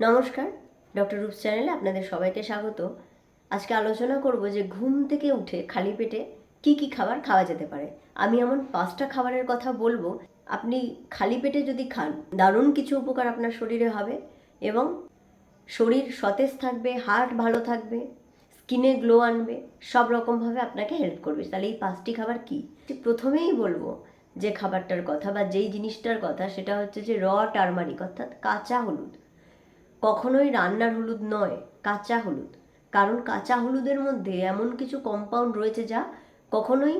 নমস্কার, ডক্টর রূপস চ্যানেলে আপনাদের সবাইকে স্বাগত। আজকে আলোচনা করব যে ঘুম থেকে উঠে খালি পেটে কি কি খাবার খাওয়া যেতে পারে। আমি এমন 5টা খাবারের কথা বলবো, আপনি খালি পেটে যদি খান দারুণ কিছু উপকার আপনার শরীরে হবে এবং শরীর সতেজ থাকবে, হার্ট ভালো থাকবে, স্কিনে গ্লো আনবে, সব রকমভাবে আপনাকে হেল্প করবে। তাহলে এই 5টি খাবার কি? প্রথমেই বলবো যে খাবারটার কথা বা যেই জিনিসটার কথা, সেটা হচ্ছে যে টারমারিক অর্থাৎ কাঁচা হলুদ। কখনোই রান্নার হলুদ নয়, কাঁচা হলুদ। কারণ কাঁচা হলুদের মধ্যে এমন কিছু কম্পাউন্ড রয়েছে যা কখনোই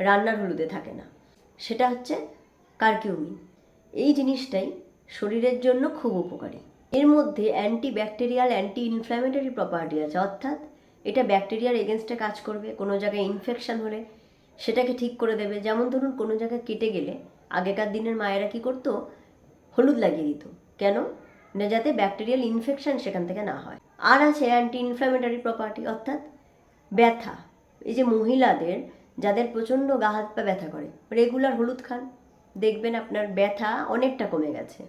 রান্নার হলুদে থাকে না। সেটা হচ্ছে কারকিউমিন। এই জিনিসটাই শরীরের জন্য খুব উপকারী। এর মধ্যে অ্যান্টিব্যাকটেরিয়াল, অ্যান্টি ইনফ্ল্যামেটরি প্রপার্টি আছে, অর্থাৎ এটা ব্যাকটেরিয়ার এগেনস্টে কাজ করবে। কোনো জায়গায় ইনফেকশন হলে সেটাকে ঠিক করে দেবে। যেমন ধরুন কোনো জায়গায় কেটে গেলে আগেকার দিনের মায়েরা কী করতো, হলুদ লাগিয়ে দিত। কেন? না, যাতে ব্যাকটেরিয়াল ইনফেকশন সেখান থেকে না হয়। আর আছে অ্যান্টি ইনফ্ল্যামেটরি প্রপার্টি, অর্থাৎ ব্যথা। এই যে মহিলাদের যাদের প্রচণ্ড গা হাত পা ব্যথা করে, রেগুলার হলুদ খান, দেখবেন আপনার ব্যথা অনেকটা কমে গেছে।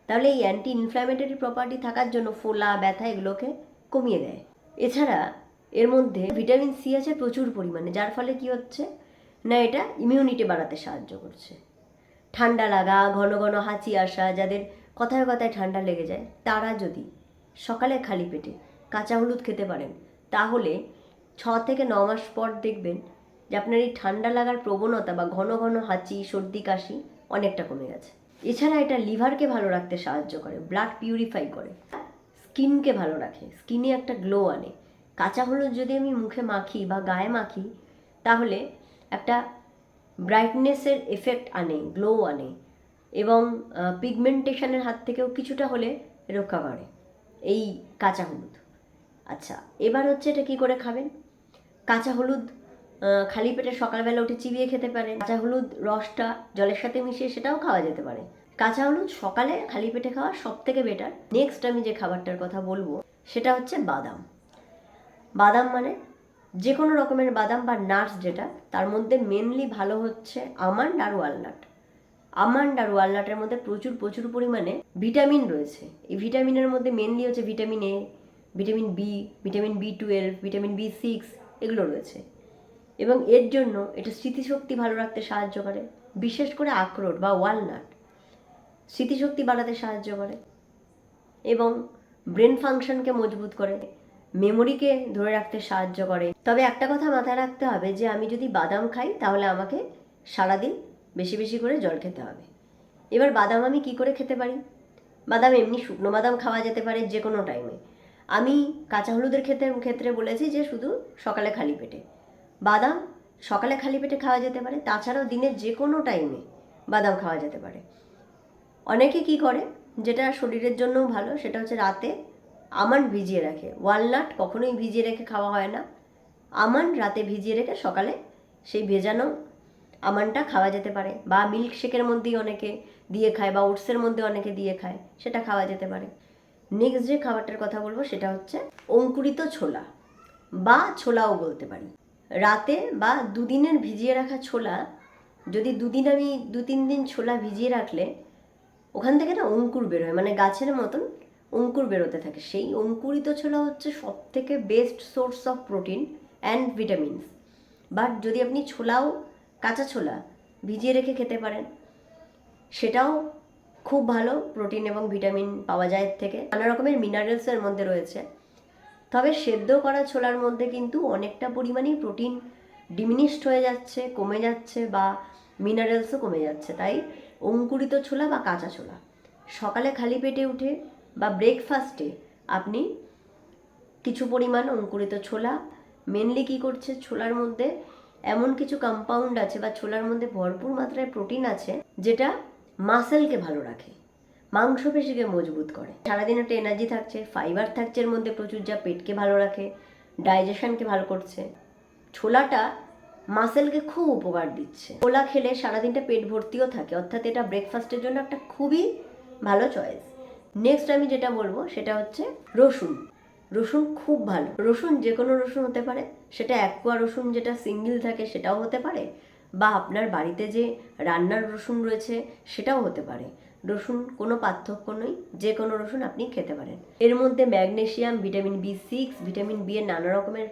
তাহলে এই অ্যান্টি ইনফ্ল্যামেটরি প্রপার্টি থাকার জন্য ফোলা, ব্যথা এগুলোকে কমিয়ে দেয়। এছাড়া এর মধ্যে ভিটামিন সি আছে প্রচুর পরিমাণে, যার ফলে কি হচ্ছে না, এটা ইমিউনিটি বাড়াতে সাহায্য করছে। ঠান্ডা লাগা, ঘন ঘন হাঁচি আসা, যাদের কথায় কথায় ঠান্ডা লেগে যায়, তারা যদি সকালে খালি পেটে কাঁচা হলুদ খেতে পারেন, তাহলে 6 থেকে 9 মাস পর দেখবেন যে আপনার এই ঠান্ডা লাগার প্রবণতা বা ঘন ঘন হাঁচি, সর্দি, কাশি অনেকটা কমে গেছে। এছাড়া এটা লিভারকে ভালো রাখতে সাহায্য করে, ব্লাড পিউরিফাই করে, স্কিনকে ভালো রাখে, স্কিনে একটা গ্লো আনে। কাঁচা হলুদ যদি আমি মুখে মাখি বা গায়ে মাখি, তাহলে একটা ব্রাইটনেসের এফেক্ট আনে, গ্লো আনে এবং পিগমেন্টেশনের হাত থেকেও কিছুটা হলে রক্ষা করে এই কাঁচা হলুদ। আচ্ছা, এবার হচ্ছে এটা কী করে খাবেন। কাঁচা হলুদ খালি পেটে সকালবেলা উঠে চিবিয়ে খেতে পারেন। কাঁচা হলুদ রসটা জলের সাথে মিশিয়ে সেটাও খাওয়া যেতে পারে। কাঁচা হলুদ সকালে খালি পেটে খাওয়া সব থেকে বেটার। নেক্সট আমি যে খাবারটার কথা বলবো সেটা হচ্ছে বাদাম। বাদাম মানে যে কোনো রকমের বাদাম বা নাটস, যেটা তার মধ্যে মেনলি ভালো হচ্ছে আমন্ড আর ওয়ালনাট। আমন্ড আর ওয়ালনাটের মধ্যে প্রচুর প্রচুর পরিমাণে ভিটামিন রয়েছে। এই ভিটামিনের মধ্যে মেনলি হচ্ছে vitamin A, vitamin B, vitamin বি12, vitamin বি6, এগুলো রয়েছে এবং এর জন্য এটা স্মৃতিশক্তি ভালো রাখতে সাহায্য করে। বিশেষ করে আখরোট বা ওয়ালনাট স্মৃতিশক্তি বাড়াতে সাহায্য করে এবং ব্রেন ফাংশনকে মজবুত করে, মেমোরিকে ধরে রাখতে সাহায্য করে। তবে একটা কথা মাথায় রাখতে হবে যে আমি যদি বাদাম খাই তাহলে আমাকে সারাদিন বেশি বেশি করে জল খেতে হবে। এবার বাদাম আমি কি করে খেতে পারি? বাদাম এমনি শুকনো বাদাম খাওয়া যেতে পারে যে কোনো টাইমে। আমি কাঁচা হলুদের ক্ষেত্রে বলেছি যে শুধু সকালে খালি পেটে। বাদাম সকালে খালি পেটে খাওয়া যেতে পারে, তাছাড়াও দিনের যে কোনো টাইমে বাদাম খাওয়া যেতে পারে। অনেকে কি করে, যেটা শরীরের জন্যও ভালো, সেটা হচ্ছে রাতে আমন্ড ভিজিয়ে রাখে। ওয়ালনাট কখনোই ভিজিয়ে রেখে খাওয়া হয় না। আমন্ড রাতে ভিজিয়ে রেখে সকালে সেই ভেজানো আমন্ডটা খাওয়া যেতে পারে, বা মিল্কশেকের মধ্যেই অনেকে দিয়ে খায়, বা ওটসের মধ্যে অনেকে দিয়ে খায়, সেটা খাওয়া যেতে পারে। নেক্সট যে খাবারটার কথা বলবো সেটা হচ্ছে অঙ্কুরিত ছোলা বা ছোলাও বলতে পারি। রাতে বা দুদিনের ভিজিয়ে রাখা ছোলা, যদি দুদিন আমি 2-3 দিন ছোলা ভিজিয়ে রাখলে ওখান থেকে না অঙ্কুর বেরোয়, মানে গাছের মতন অঙ্কুর বেরোতে থাকে। সেই অঙ্কুরিত ছোলা হচ্ছে সব থেকে best source of protein and vitamins. But যদি আপনি ছোলাও, কাঁচা ছোলা ভিজিয়ে রেখে খেতে পারেন, সেটাও খুব ভালো, প্রোটিন এবং ভিটামিন পাওয়া যায় এর থেকে। নানা রকমের মিনারেলসের মধ্যে রয়েছে। তবে সেদ্ধ করা ছোলার মধ্যে কিন্তু অনেকটা পরিমাণেই প্রোটিন ডিমিনিশড হয়ে যাচ্ছে, কমে যাচ্ছে, বা মিনারেলসও কমে যাচ্ছে। তাই অঙ্কুরিত ছোলা বা কাঁচা ছোলা সকালে খালি পেটে উঠে বা ব্রেকফাস্টে আপনি কিছু পরিমাণ অঙ্কুরিত ছোলা, মেনলি কী করছে, ছোলার মধ্যে এমন কিছু কম্পাউন্ড আছে বা ছোলার মধ্যে ভরপুর মাত্রায় প্রোটিন আছে যেটা মাসেলকে ভালো রাখে, মাংসপেশিকে মজবুত করে। সারাদিন একটা এনার্জি থাকছে, ফাইবার থাকছে এর মধ্যে প্রচুর, যা পেটকে ভালো রাখে, ডাইজেশনকে ভালো করছে। ছোলাটা মাসেলকে খুব উপকার দিচ্ছে। ছোলা খেলে সারাদিনটা পেট ভর্তিও থাকে, অর্থাৎ এটা ব্রেকফাস্টের জন্য একটা খুবই ভালো চয়েস। নেক্সট আমি যেটা বলবো সেটা হচ্ছে রসুন। রসুন খুব ভালো। রসুন যে কোনো রসুন হতে পারে, সেটা অ্যাকুয়া রসুন যেটা সিঙ্গেল থাকে সেটাও হতে পারে, বা আপনার বাড়িতে যে রান্নার রসুন রয়েছে সেটাও হতে পারে। রসুন কোনো পার্থক্য নেই, যে কোনো রসুন আপনি খেতে পারেন। এর মধ্যে magnesium, vitamin B6, vitamin B এর নানা রকমের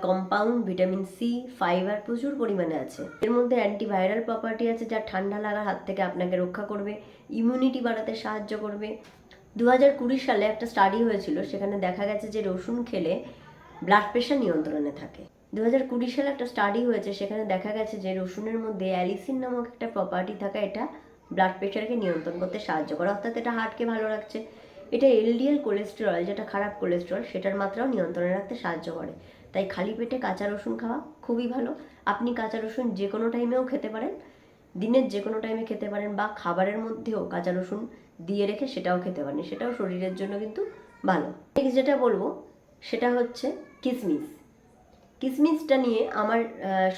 কম্পাউন্ড, ভিটামিন সি, ফাইবার প্রচুর পরিমাণে আছে। এর মধ্যে অ্যান্টিভাইরাল প্রপার্টি আছে, যা ঠান্ডা লাগার হাত থেকে আপনাকে রক্ষা করবে, ইমিউনিটি বাড়াতে সাহায্য করবে। 2020 সালে একটা স্টাডি হয়েছিল, সেখানে দেখা গেছে যে রসুন খেলে ব্লাড প্রেশার নিয়ন্ত্রণে থাকে। 2020 সালে একটা স্টাডি হয়েছে, সেখানে দেখা গেছে যে রসুনের মধ্যে অ্যালিসিন নামক একটা প্রপার্টি থাকা, এটা ব্লাড প্রেশারকে নিয়ন্ত্রণ করতে সাহায্য করে, অর্থাৎ এটা হার্টকে ভালো রাখছে। এটা এলডিএল কোলেস্টেরল, যেটা খারাপ কোলেস্টেরল, সেটার মাত্রাও নিয়ন্ত্রণে রাখতে সাহায্য করে। তাই খালি পেটে কাঁচা রসুন খাওয়া খুবই ভালো। আপনি কাঁচা রসুন যে কোনো টাইমেও খেতে পারেন, দিনের যে কোনো টাইমে খেতে পারেন, বা খাবারের মধ্যেও কাঁচা রসুন দিয়ে রেখে সেটাও খেতে পারেন, সেটাও শরীরের জন্য কিন্তু ভালো। নেক্সট যেটা বলবো সেটা হচ্ছে কিশমিশ। কিশমিশটা নিয়ে আমার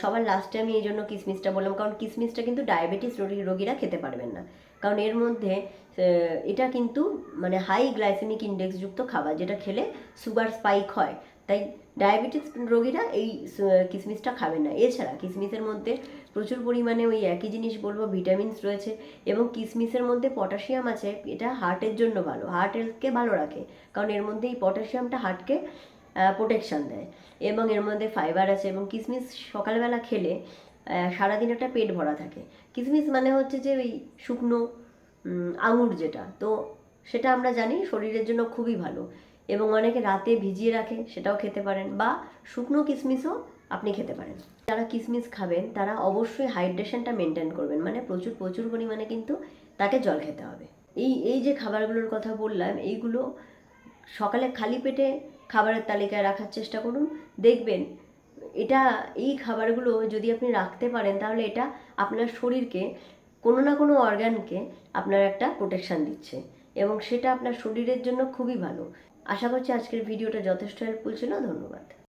সবার লাস্টে আমি এই জন্য কিশমিশটা বললাম, কারণ কিশমিশটা কিন্তু ডায়াবেটিস রোগীরা খেতে পারবেন না, কারণ এর মধ্যে এটা কিন্তু মানে হাই গ্লাইসেমিক ইন্ডেক্স যুক্ত খাবার, যেটা খেলে সুগার স্পাইক হয়, তাই ডায়াবেটিস রোগীরা এই কিশমিশটা খাবেন না। এছাড়া কিশমিশের মধ্যে প্রচুর পরিমাণে ওই একই জিনিস বলবো, ভিটামিনস রয়েছে, এবং কিশমিশের মধ্যে পটাশিয়াম আছে, এটা হার্টের জন্য ভালো, হার্ট হেলথকে ভালো রাখে, কারণ এর মধ্যে এই পটাশিয়ামটা হার্টকে প্রোটেকশান দেয়, এবং এর মধ্যে ফাইবার আছে। এবং কিশমিশ সকালবেলা খেলে সারাদিন একটা পেট ভরা থাকে। কিশমিশ মানে হচ্ছে যে ওই শুকনো আঙুর যেটা, তো সেটা আমরা জানি শরীরের জন্য খুবই ভালো, এবং অনেকে রাতে ভিজিয়ে রাখে, সেটাও খেতে পারেন, বা শুকনো কিশমিশও আপনি খেতে পারেন। যারা কিশমিশ খাবেন তারা অবশ্যই হাইড্রেশনটা মেনটেন করবেন, মানে প্রচুর প্রচুর পরিমাণে কিন্তু তাকে জল খেতে হবে। এই যে খাবারগুলোর কথা বললাম, এইগুলো সকালে খালি পেটে খাবারের তালিকায় রাখার চেষ্টা করুন। দেখবেন এটা, এই খাবারগুলো যদি আপনি রাখতে পারেন, তাহলে এটা আপনার শরীরকে, কোনো না কোনো অর্গানকে আপনার একটা প্রোটেকশান দিচ্ছে, এবং সেটা আপনার শরীরের জন্য খুবই ভালো। আশা করছি আজকের ভিডিওটা যথেষ্ট হেল্পফুল ছিল। ধন্যবাদ।